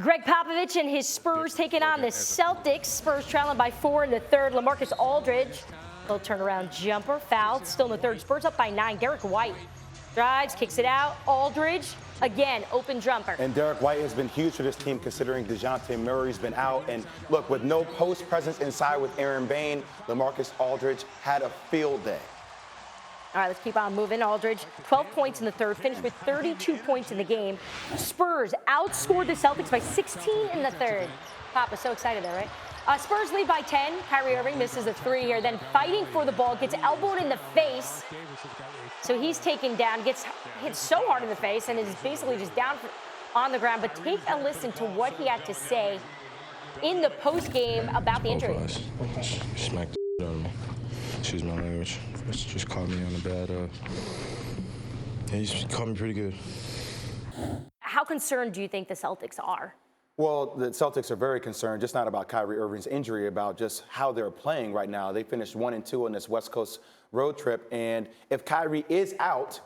Greg Popovich and his Spurs taking on the Celtics. Spurs trailing by 4 in the third. LaMarcus Aldridge, little turnaround jumper, fouled. Still in the third. Spurs up by 9. Derek White drives, kicks it out. Aldridge, again, open jumper. And Derek White has been huge for this team considering DeJounte Murray's been out. And look, with no post presence inside with Aaron Bain, LaMarcus Aldridge had a field day. All right, let's keep on moving. Aldridge, 12 points in the third, finished with 32 points in the game. Spurs outscored the Celtics by 16 in the third. Pop is so excited there, right? Spurs lead by 10. Kyrie Irving misses a three here, then fighting for the ball, gets elbowed in the face. So he's taken down, gets hit so hard in the face, and is basically just down on the ground. But take a listen to what he had to say in the post-game about the injury. Smacked the out of me. Excuse my language. Just caught me on a bad. He's caught me pretty good. How concerned do you think the Celtics are? Well, the Celtics are very concerned, just not about Kyrie Irving's injury, about just how they're playing right now. They finished 1-2 on this West Coast road trip, and if Kyrie is out,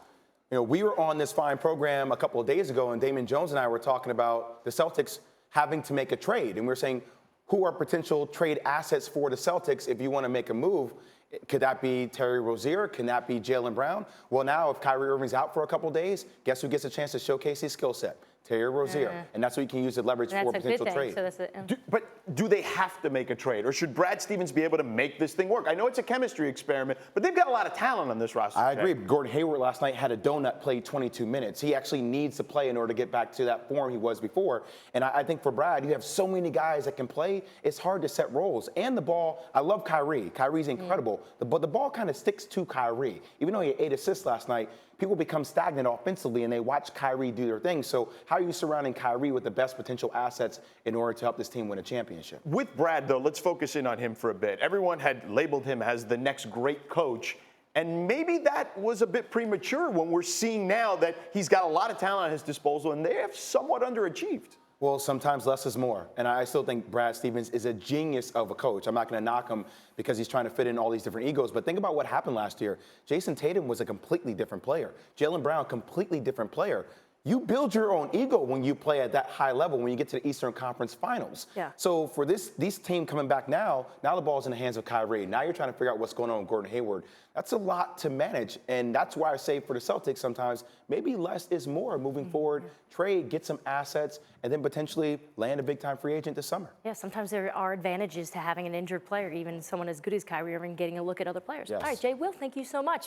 you know, we were on this fine program a couple of days ago, and Damon Jones and I were talking about the Celtics having to make a trade, and we were saying, who are potential trade assets for the Celtics if you want to make a move? Could that be Terry Rozier? Can that be Jaylen Brown? Well, now if Kyrie Irving's out for a couple of days, guess who gets a chance to showcase his skill set? Terry Rozier. And that's what you can use to leverage for a potential trade. But do they have to make a trade? Or should Brad Stevens be able to make this thing work? I know it's a chemistry experiment, but they've got a lot of talent on this roster. I agree. Gordon Hayward last night had a donut, played 22 minutes. He actually needs to play in order to get back to that form he was before. And I think for Brad, you have so many guys that can play, it's hard to set roles. And the ball, I love Kyrie. Kyrie's incredible. But the ball kind of sticks to Kyrie. Even though he had 8 assists last night, people become stagnant offensively and they watch Kyrie do their thing. So how are you surrounding Kyrie with the best potential assets in order to help this team win a championship? With Brad, though, let's focus in on him for a bit. Everyone had labeled him as the next great coach. And maybe that was a bit premature when we're seeing now that he's got a lot of talent at his disposal and they have somewhat underachieved. Well, sometimes less is more. And I still think Brad Stevens is a genius of a coach. I'm not going to knock him because he's trying to fit in all these different egos. But think about what happened last year. Jason Tatum was a completely different player. Jaylen Brown, completely different player. You build your own ego when you play at that high level when you get to the Eastern Conference Finals. Yeah. So for this team coming back now the ball's in the hands of Kyrie. Now you're trying to figure out what's going on with Gordon Hayward. That's a lot to manage. And that's why I say for the Celtics sometimes maybe less is more moving forward. Trade, get some assets, and then potentially land a big-time free agent this summer. Yeah, sometimes there are advantages to having an injured player, even someone as good as Kyrie Irving getting a look at other players. Yes. All right, Jay, Will, thank you so much.